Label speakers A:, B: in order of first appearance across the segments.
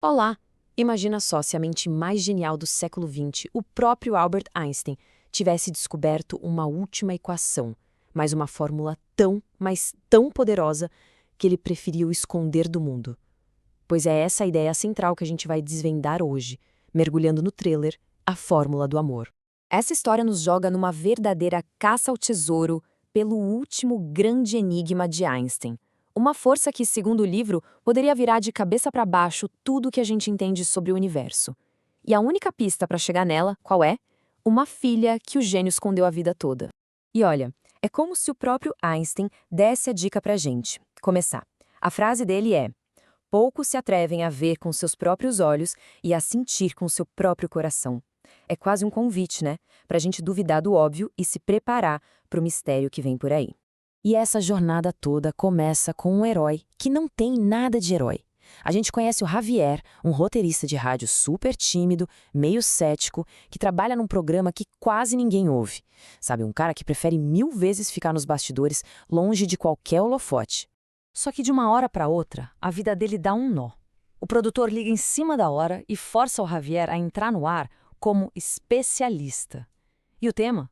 A: Olá! Imagina só se a mente mais genial do século XX, o próprio Albert Einstein, tivesse descoberto uma última equação, mas uma fórmula tão, mas tão poderosa que ele preferiu esconder do mundo. Pois é essa a ideia central que a gente vai desvendar hoje, mergulhando no trailer A Fórmula do Amor.
B: Essa história nos joga numa verdadeira caça ao tesouro pelo último grande enigma de Einstein. Uma força que, segundo o livro, poderia virar de cabeça para baixo tudo o que a gente entende sobre o universo. E a única pista para chegar nela, qual é? Uma filha que o gênio escondeu a vida toda. E olha, é como se o próprio Einstein desse a dica pra gente. Começar. A frase dele é: poucos se atrevem a ver com seus próprios olhos e a sentir com seu próprio coração. É quase um convite, né? Pra gente duvidar do óbvio e se preparar pro mistério que vem por aí.
A: E essa jornada toda começa com um herói que não tem nada de herói. A gente conhece o Javier, um roteirista de rádio super tímido, meio cético, que trabalha num programa que quase ninguém ouve. Sabe, um cara que prefere 1000 vezes ficar nos bastidores, longe de qualquer holofote. Só que de uma hora para outra, a vida dele dá um nó. O produtor liga em cima da hora e força o Javier a entrar no ar como especialista. E o tema?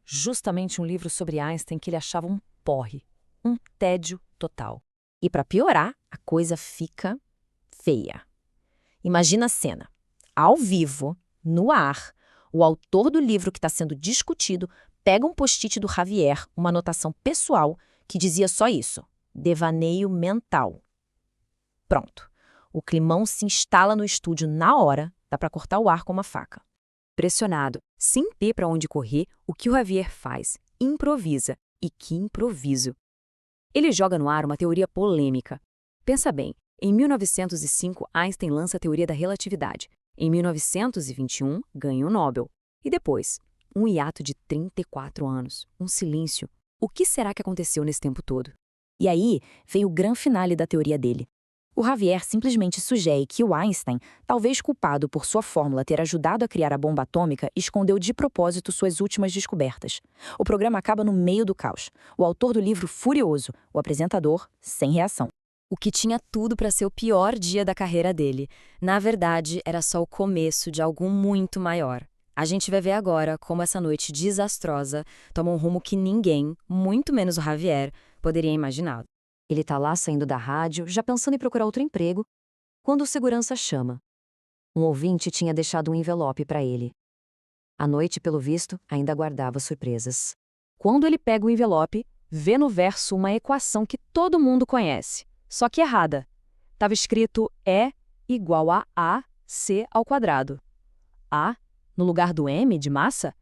A: Justamente um livro sobre Einstein que ele achava um porre, um tédio total.
B: E para piorar, a coisa fica feia. Imagina a cena. Ao vivo, no ar, o autor do livro que está sendo discutido pega um post-it do Javier, uma anotação pessoal, que dizia só isso: devaneio mental. Pronto. O climão se instala no estúdio na hora, dá para cortar o ar com uma faca. Pressionado, sem ter para onde correr, o que o Javier faz? Improvisa. E que improviso! Ele joga no ar uma teoria polêmica. Pensa bem, em 1905, Einstein lança a teoria da relatividade. Em 1921, ganha o Nobel. E depois? Um hiato de 34 anos, um silêncio. O que será que aconteceu nesse tempo todo? E aí vem o grande finale da teoria dele. O Javier simplesmente sugere que o Einstein, talvez culpado por sua fórmula ter ajudado a criar a bomba atômica, escondeu de propósito suas últimas descobertas. O programa acaba no meio do caos. O autor do livro furioso, o apresentador sem reação. O que tinha tudo para ser o pior dia da carreira dele. Na verdade, era só o começo de algo muito maior. A gente vai ver agora como essa noite desastrosa toma um rumo que ninguém, muito menos o Javier, poderia imaginar. Ele tá lá saindo da rádio, já pensando em procurar outro emprego, quando o segurança chama. Um ouvinte tinha deixado um envelope para ele. A noite, pelo visto, ainda guardava surpresas. Quando ele pega o envelope, vê no verso uma equação que todo mundo conhece, só que errada. Estava escrito E igual a AC ao quadrado. A, no lugar do M de massa?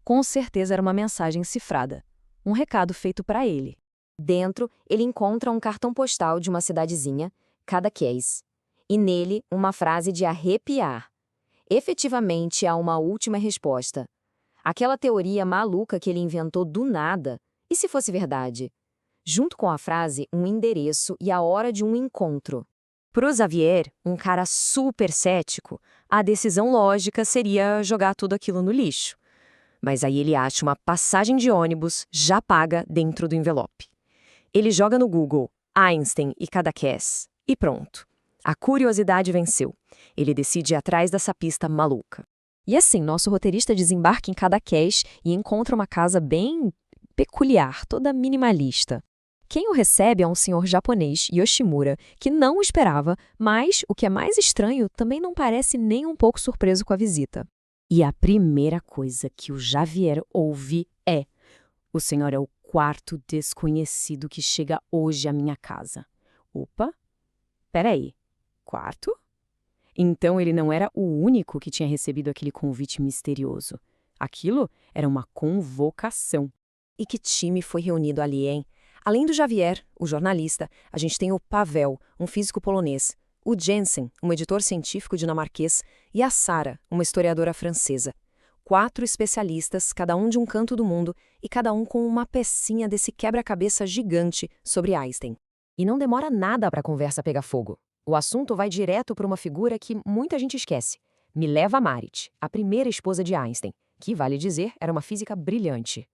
B: Com certeza era uma mensagem cifrada. Um recado feito para ele. Dentro, ele encontra um cartão postal de uma cidadezinha, Cadaqués, e nele uma frase de arrepiar. Efetivamente há uma última resposta. Aquela teoria maluca que ele inventou do nada. E se fosse verdade? Junto com a frase, um endereço e a hora de um encontro. Pro Xavier, um cara super cético, a decisão lógica seria jogar tudo aquilo no lixo. Mas aí ele acha uma passagem de ônibus já paga dentro do envelope. Ele joga no Google Einstein e Cadaqués e pronto. A curiosidade venceu. Ele decide ir atrás dessa pista maluca. E assim, nosso roteirista desembarca em Cadaqués e encontra uma casa bem peculiar, toda minimalista. Quem o recebe é um senhor japonês, Yoshimura, que não o esperava, mas, o que é mais estranho, também não parece nem um pouco surpreso com a visita. E a primeira coisa que o Javier ouve é: o senhor é o quarto desconhecido que chega hoje à minha casa. Opa, peraí, quarto? Então ele não era o único que tinha recebido aquele convite misterioso. Aquilo era uma convocação. E que time foi reunido ali, hein? Além do Javier, o jornalista, a gente tem o Pavel, um físico polonês, o Jensen, um editor científico dinamarquês, e a Sara, uma historiadora francesa. 4 especialistas, cada um de um canto do mundo, e cada um com uma pecinha desse quebra-cabeça gigante sobre Einstein. E não demora nada para a conversa pegar fogo. O assunto vai direto para uma figura que muita gente esquece. Mileva Maric, a primeira esposa de Einstein, que, vale dizer, era uma física brilhante.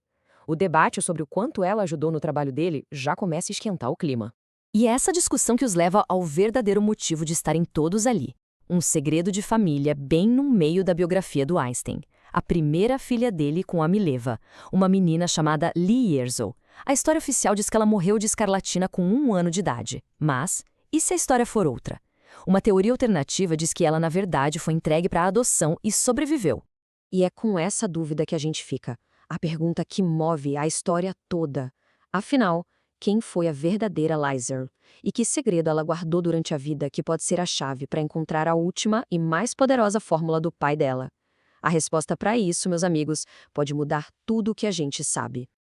B: O debate sobre o quanto ela ajudou no trabalho dele já começa a esquentar o clima. E é essa discussão que os leva ao verdadeiro motivo de estarem todos ali. Um segredo de família bem no meio da biografia do Einstein. A primeira filha dele com a Mileva, uma menina chamada Lee Erzel. A história oficial diz que ela morreu de escarlatina com 1 ano de idade. Mas, e se a história for outra? Uma teoria alternativa diz que ela, na verdade, foi entregue para adoção e sobreviveu.
C: E é com essa dúvida que a gente fica. A pergunta que move a história toda. Afinal, quem foi a verdadeira Lizer? E que segredo ela guardou durante a vida que pode ser a chave para encontrar a última e mais poderosa fórmula do pai dela? A resposta para isso, meus amigos, pode mudar tudo o que a gente sabe.